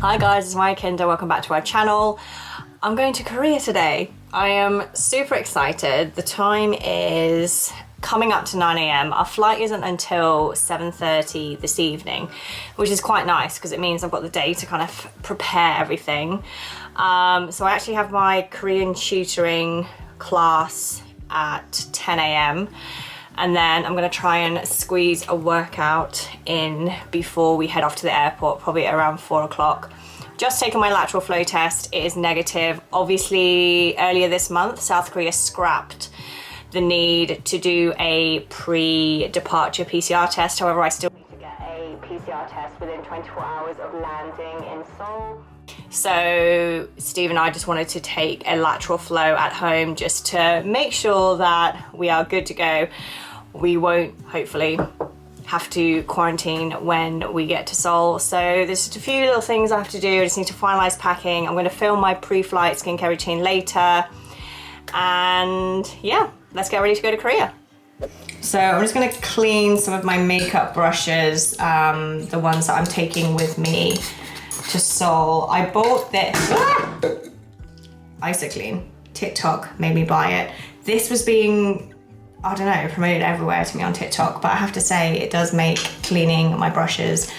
Hi guys, it's Maya Kinder, welcome back to our channel. I'm going to Korea today. I am super excited. The time is coming up to 9 a.m. Our flight isn't until 7:30 this evening, which is quite nice because it means I've got the day to kind of prepare everything. So I actually have my Korean tutoring class at 10 a.m. and then I'm gonna try and squeeze a workout in before we head off to the airport, probably around 4 o'clock. Just taken my lateral flow test, it is negative. Obviously, earlier this month, South Korea scrapped the need to do a pre-departure PCR test. However, I still need to get a PCR test within 24 hours of landing in Seoul. So Steve and I just wanted to take a lateral flow at home just to make sure that we are good to go. We won't, hopefully, have to quarantine when we get to Seoul. So there's just a few little things I have to do. I just need to finalize packing. I'm going to film my pre-flight skincare routine later. And yeah, let's get ready to go to Korea. So I'm just going to clean some of my makeup brushes, the ones that I'm taking with me to Seoul. I bought this IsoClean. TikTok made me buy it. This was being, I don't know, promoted everywhere to me on TikTok, but I have to say it does make cleaning my brushes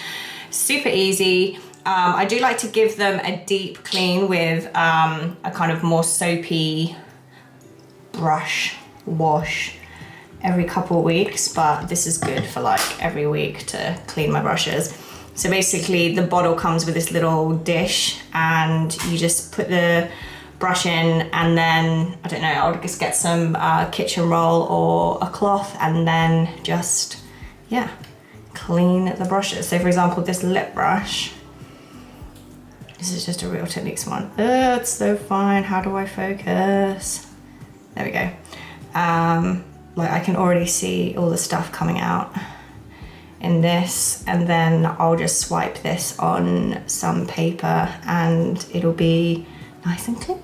super easy. I do like to give them a deep clean with a kind of more soapy brush wash every couple of weeks, but this is good for like every week to clean my brushes. So basically the bottle comes with this little dish and you just put the brush in and then, I don't know, I'll just get some kitchen roll or a cloth and then just, yeah, clean the brushes. So for example, this lip brush, this is just a Real Techniques one. It's so fine, how do I focus? There we go. Like I can already see all the stuff coming out in this, and then I'll just swipe this on some paper and it'll be nice and clean.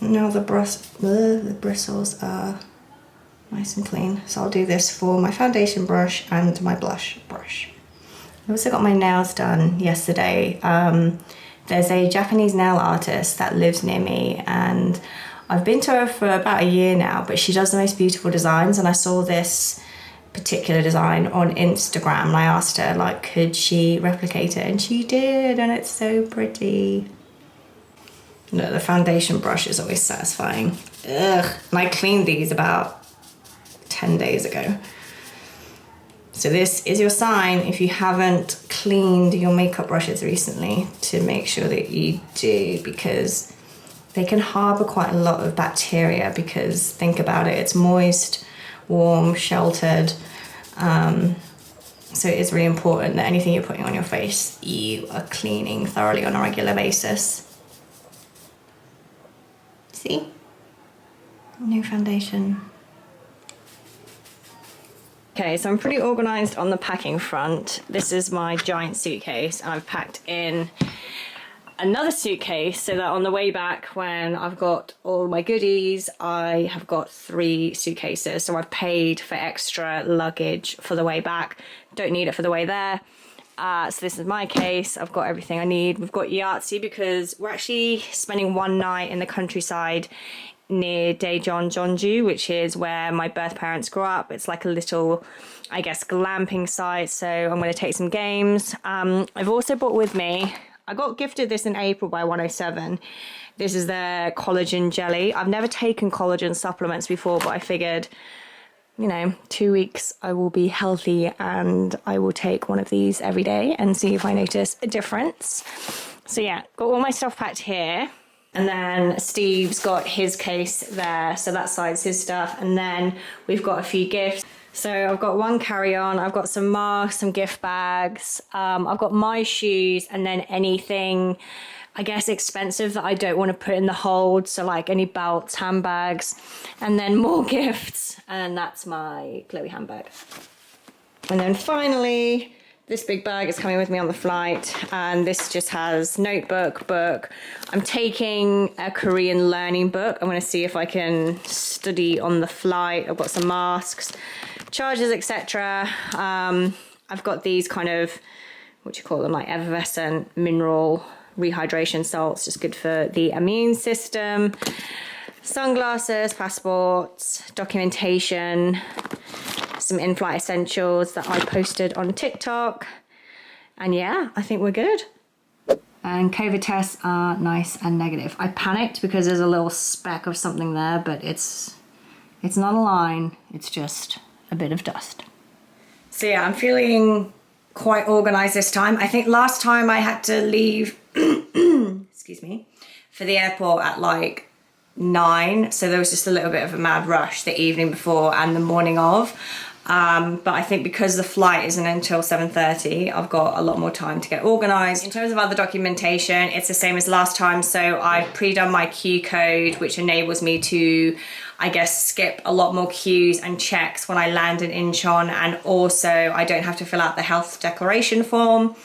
Now the bristles are nice and clean. So I'll do this for my foundation brush and my blush brush. I also got my nails done yesterday. There's a Japanese nail artist that lives near me and I've been to her for about a year now, but she does the most beautiful designs, and I saw this particular design on Instagram and I asked her, like, could she replicate it? And she did, and it's so pretty. No, the foundation brush is always satisfying. Ugh, and I cleaned these about 10 days ago. So this is your sign if you haven't cleaned your makeup brushes recently to make sure that you do, because they can harbor quite a lot of bacteria, because think about it, it's moist, warm, sheltered. So it's really important that anything you're putting on your face, you are cleaning thoroughly on a regular basis. See? No foundation. Okay, so I'm pretty organized on the packing front. This is my giant suitcase, and I've packed in another suitcase so that on the way back, when I've got all my goodies, I have got 3 suitcases. So I've paid for extra luggage for the way back. Don't need it for the way there. So this is my case. I've got everything I need. We've got Yahtzee because we're actually spending one night in the countryside near Daejeon, Jeonju, which is where my birth parents grew up. It's like a little, I guess, glamping site. So I'm going to take some games. I've also brought with me, I got gifted this in April by 107. This is their collagen jelly. I've never taken collagen supplements before, but I figured, you know, 2 weeks I will be healthy and I will take one of these every day and see if I notice a difference. So yeah, got all my stuff packed here. And then Steve's got his case there, so that side's his stuff. And then we've got a few gifts. So I've got one carry-on, I've got some masks, some gift bags, I've got my shoes, and then anything, I guess, expensive that I don't want to put in the hold. So like any belts, handbags, and then more gifts. And that's my Chloe handbag. And then finally, This big bag is coming with me on the flight, and this just has notebook, book. I'm taking a Korean learning book. I'm going to see if I can study on the flight. I've got some masks, chargers, etc. I've got these kind of, what do you call them, like effervescent mineral rehydration salts, just good for the immune system. Sunglasses, passports, documentation, some in-flight essentials that I posted on TikTok. And yeah, I think we're good. And COVID tests are nice and negative. I panicked because there's a little speck of something there, but it's not a line, it's just a bit of dust. So yeah, I'm feeling quite organized this time. I think last time I had to leave, excuse me, for the airport at like 9, so there was just a little bit of a mad rush the evening before and the morning of. But I think because the flight isn't until 7:30, I've got a lot more time to get organised. In terms of other documentation, it's the same as last time. So I've pre-done my Q code, which enables me to, I guess, skip a lot more queues and checks when I land in Incheon. And also I don't have to fill out the health declaration form.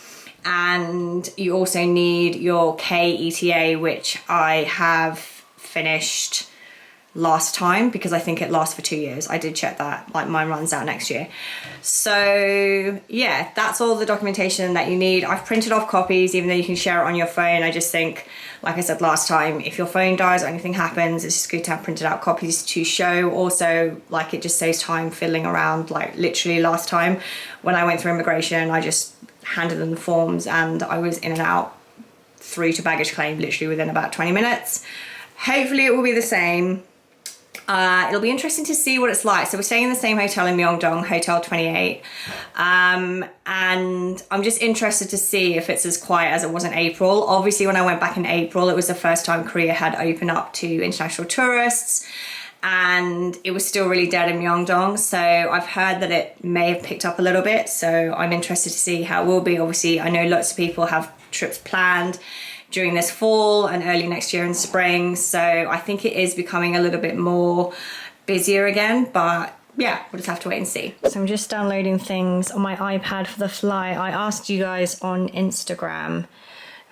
And you also need your KETA, which I have finished last time because I think it lasts for 2 years. I did check that, like mine runs out next year. So yeah, that's all the documentation that you need. I've printed off copies, even though you can share it on your phone. I just think, like I said last time, if your phone dies or anything happens, it's just good to have printed out copies to show. Also, like, it just saves time fiddling around. Like literally last time when I went through immigration, I just handed them the forms and I was in and out through to baggage claim literally within about 20 minutes. Hopefully it will be the same. It'll be interesting to see what it's like. So we're staying in the same hotel in Myeongdong, Hotel 28. And I'm just interested to see if it's as quiet as it was in April. Obviously, when I went back in April, it was the first time Korea had opened up to international tourists. And it was still really dead in Myeongdong. So I've heard that it may have picked up a little bit. So I'm interested to see how it will be. Obviously, I know lots of people have trips planned during this fall and early next year in spring. So I think it is becoming a little bit more busier again, but yeah, we'll just have to wait and see. So I'm just downloading things on my iPad for the flight. I asked you guys on Instagram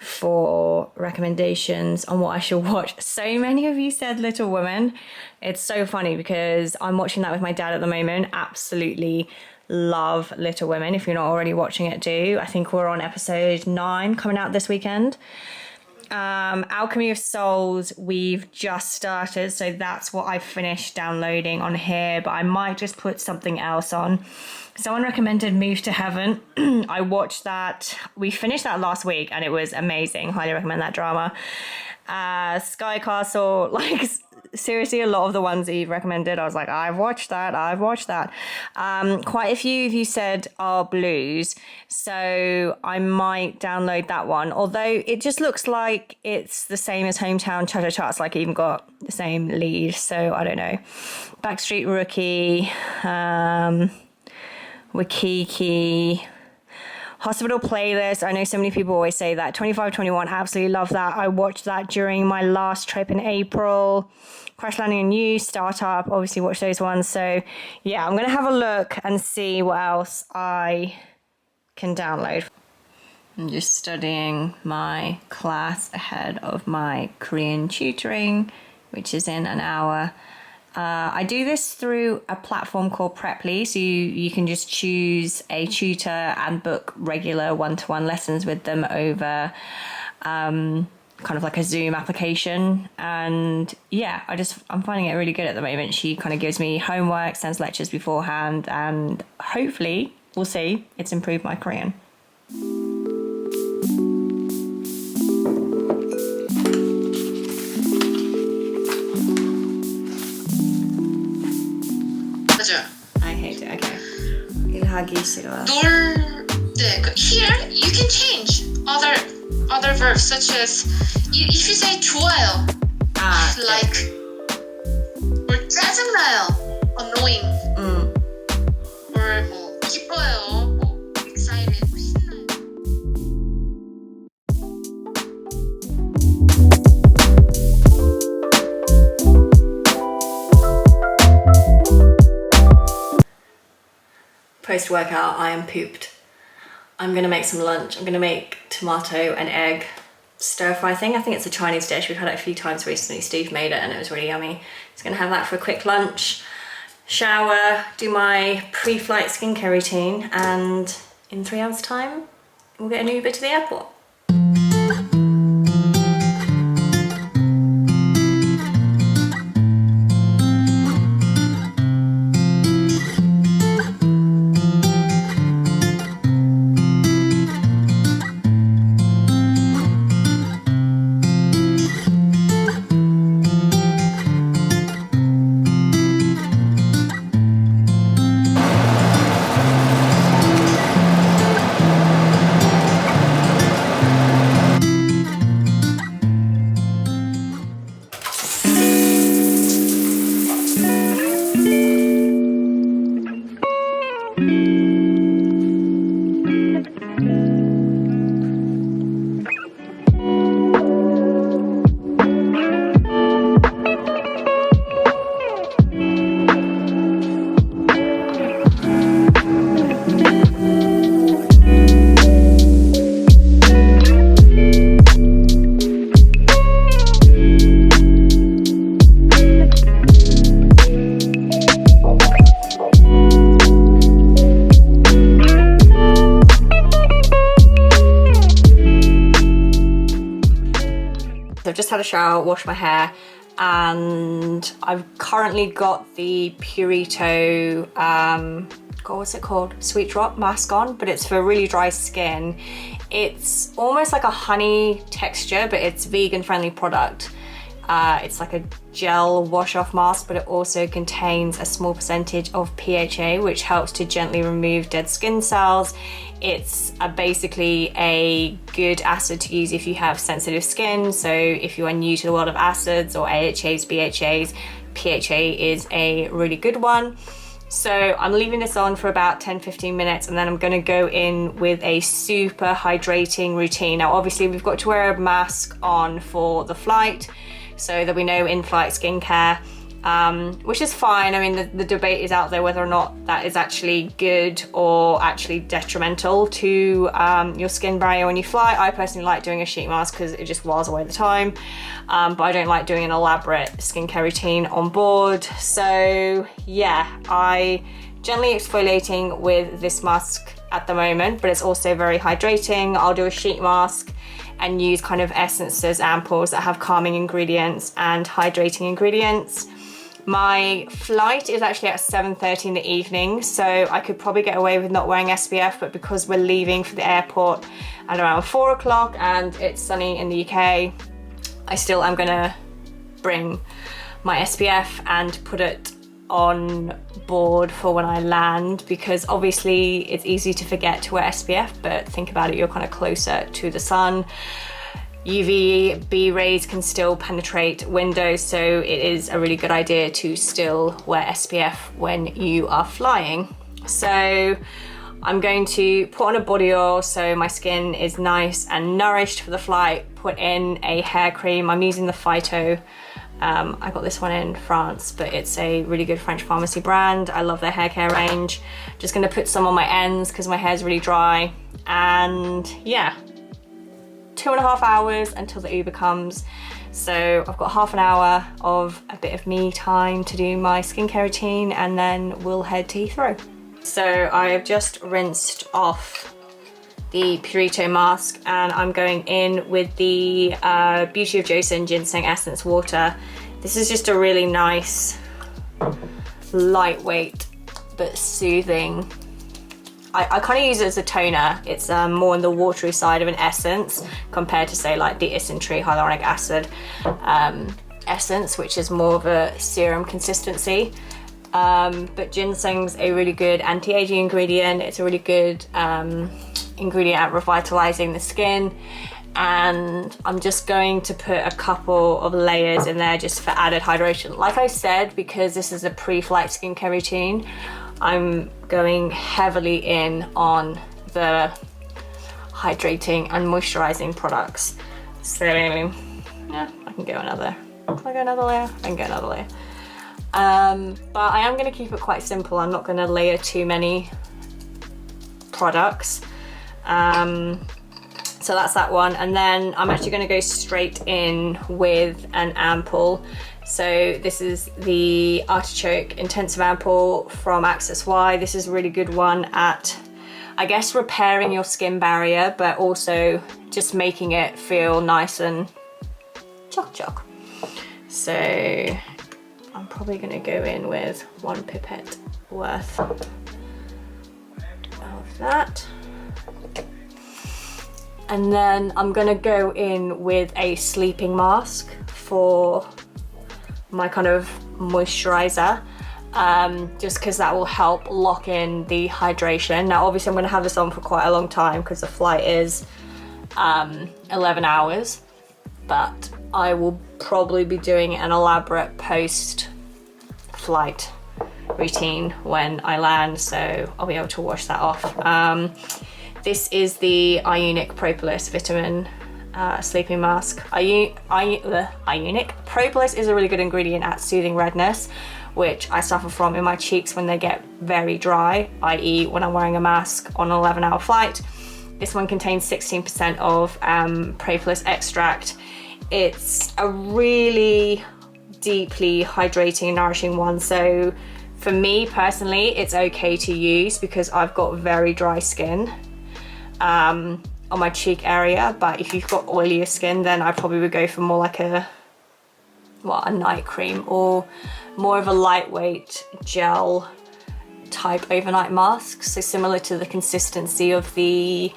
for recommendations on what I should watch. So many of you said Little Women. It's so funny because I'm watching that with my dad at the moment. Absolutely love Little Women. If you're not already watching it, do. I think we're on episode 9 coming out this weekend. Alchemy of Souls we've just started, so that's what I've finished downloading on here, but I might just put something else on. Someone recommended Move to Heaven. I watched that. We finished that last week and it was amazing. Highly recommend that drama. Sky Castle, like seriously, a lot of the ones that you've recommended, I was like, I've watched that. Quite a few of you said Are Blues, so I might download that one, although it just looks like it's the same as Hometown Cha Cha Cha. It's like even got the same lead, so I don't know. Backstreet Rookie, Wakiki, Hospital Playlist. I know so many people always say that. 2521, absolutely love that. I watched that during my last trip in April. Crash Landing on You, Startup, obviously watch those ones. So yeah, I'm going to have a look and see what else I can download. I'm just studying my class ahead of my Korean tutoring, which is in an hour. I do this through a platform called Preply, so you can just choose a tutor and book regular one-to-one lessons with them over kind of like a Zoom application. And yeah, I'm finding it really good at the moment. She kind of gives me homework, sends lectures beforehand, and hopefully, we'll see, it's improved my Korean. I hate it. Okay. 일하기 싫어. Here you can change other verbs such as if you say 좋아요, like, or 짜증나요, annoying, or 뭐 기뻐요, 뭐 excited, 신나요. Post-workout, I am pooped. I'm gonna make some lunch. I'm gonna make tomato and egg stir fry thing. I think it's a Chinese dish. We've had it a few times recently. Steve made it and it was really yummy. Just gonna have that for a quick lunch, shower, do my pre-flight skincare routine, and in 3 hours time, we'll get an Uber to the airport. So I've just had a shower, washed my hair, and I've currently got the Purito, God, what's it called? Sweet Drop mask on, but it's for really dry skin. It's almost like a honey texture, but it's vegan friendly product. It's like a gel wash-off mask, but it also contains a small percentage of PHA, which helps to gently remove dead skin cells. It's basically a good acid to use if you have sensitive skin. So if you are new to the world of acids or AHAs, BHAs, PHA is a really good one. So I'm leaving this on for about 10-15 minutes, and then I'm gonna go in with a super hydrating routine. Now, obviously we've got to wear a mask on for the flight, so there'll be no in-flight skincare, which is fine. I mean, the debate is out there whether or not that is actually good or actually detrimental to your skin barrier when you fly. I personally like doing a sheet mask because it just whiles away the time, but I don't like doing an elaborate skincare routine on board. So yeah, I gently exfoliating with this mask at the moment, but it's also very hydrating. I'll do a sheet mask and use kind of essences, ampoules that have calming ingredients and hydrating ingredients. My flight is actually at 7:30 in the evening, so I could probably get away with not wearing SPF, but because we're leaving for the airport at around 4 o'clock and it's sunny in the UK, I still am gonna bring my SPF and put it on board for when I land, because obviously it's easy to forget to wear SPF, but think about it, you're kind of closer to the sun. UVB rays can still penetrate windows, so it is a really good idea to still wear SPF when you are flying. So I'm going to put on a body oil so my skin is nice and nourished for the flight, put in a hair cream. I'm using the Phyto. I got this one in France, but it's a really good French pharmacy brand. I love their hair care range. Just gonna put some on my ends because my hair's really dry. And yeah, 2.5 hours until the Uber comes. So I've got half an hour of a bit of me time to do my skincare routine, and then we'll head to Heathrow. So I have just rinsed off the Purito mask, and I'm going in with the Beauty of Joseon Ginseng Essence Water. This is just a really nice, lightweight, but soothing. I kind of use it as a toner. It's more on the watery side of an essence compared to, say, like the Isntree Hyaluronic Acid essence, which is more of a serum consistency. But ginseng's a really good anti-aging ingredient. It's a really good ingredient at revitalizing the skin, and I'm just going to put a couple of layers in there just for added hydration. Like I said, because this is a pre-flight skincare routine, I'm going heavily in on the hydrating and moisturizing products. So yeah, I can go another. Can I go another layer? I can go another layer. But I am going to keep it quite simple. I'm not going to layer too many products. So that's that one. And then I'm actually going to go straight in with an ampoule. So this is the Artichoke Intensive Ampoule from Access Y. This is a really good one at, I guess, repairing your skin barrier, but also just making it feel nice and choc. So I'm probably going to go in with 1 pipette worth of that. And then I'm going to go in with a sleeping mask for my kind of moisturizer, just because that will help lock in the hydration. Now obviously I'm going to have this on for quite a long time because the flight is 11 hours, but I will probably be doing an elaborate post-flight routine when I land, so I'll be able to wash that off. This is the Ionic Propolis Vitamin sleeping mask. Ionic Propolis is a really good ingredient at soothing redness, which I suffer from in my cheeks when they get very dry, i.e. when I'm wearing a mask on an 11-hour flight. This one contains 16% of propolis extract. It's a really deeply hydrating and nourishing one. So for me personally, it's okay to use because I've got very dry skin on my cheek area, but if you've got oilier skin, then I probably would go for more like a night cream or more of a lightweight gel type overnight mask. So similar to the consistency of the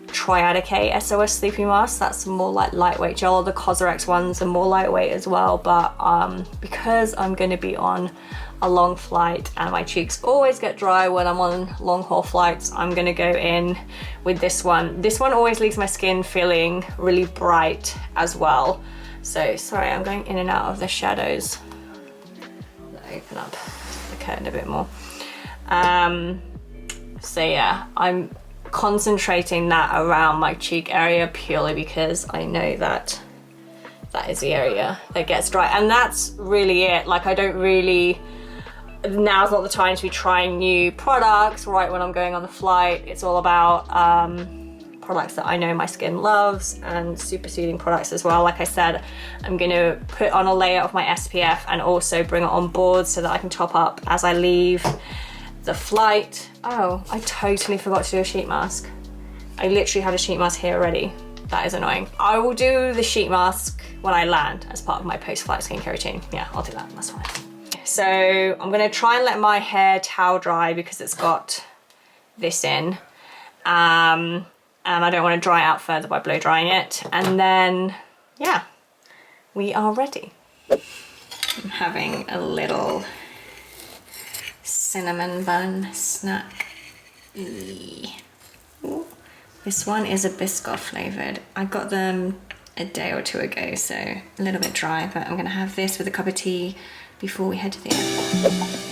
Triadic SOS sleeping mask, that's more like lightweight gel. The Cosrx ones are more lightweight as well, but because I'm going to be on a long flight and my cheeks always get dry when I'm on long haul flights, I'm going to go in with this one. This one always leaves my skin feeling really bright as well. So sorry, I'm going in and out of the shadows. Open up the curtain a bit more. So yeah, I'm concentrating that around my cheek area purely because I know that that is the area that gets dry, and that's really it. Like, I don't really, now's not the time to be trying new products right when I'm going on the flight. It's all about products that I know my skin loves and super soothing products as well. Like I said, I'm going to put on a layer of my SPF and also bring it on board so that I can top up as I leave the flight. Oh, I totally forgot to do a sheet mask. I literally had a sheet mask here already. That is annoying. I will do the sheet mask when I land as part of my post-flight skincare routine. Yeah, I'll do that, that's fine. So I'm gonna try and let my hair towel dry because it's got this in. And I don't want to dry it out further by blow drying it. And then, yeah, we are ready. I'm having a little cinnamon bun snack. Ooh. This one is a Biscoff flavored. I got them a day or two ago, so a little bit dry, but I'm gonna have this with a cup of tea before we head to the airport.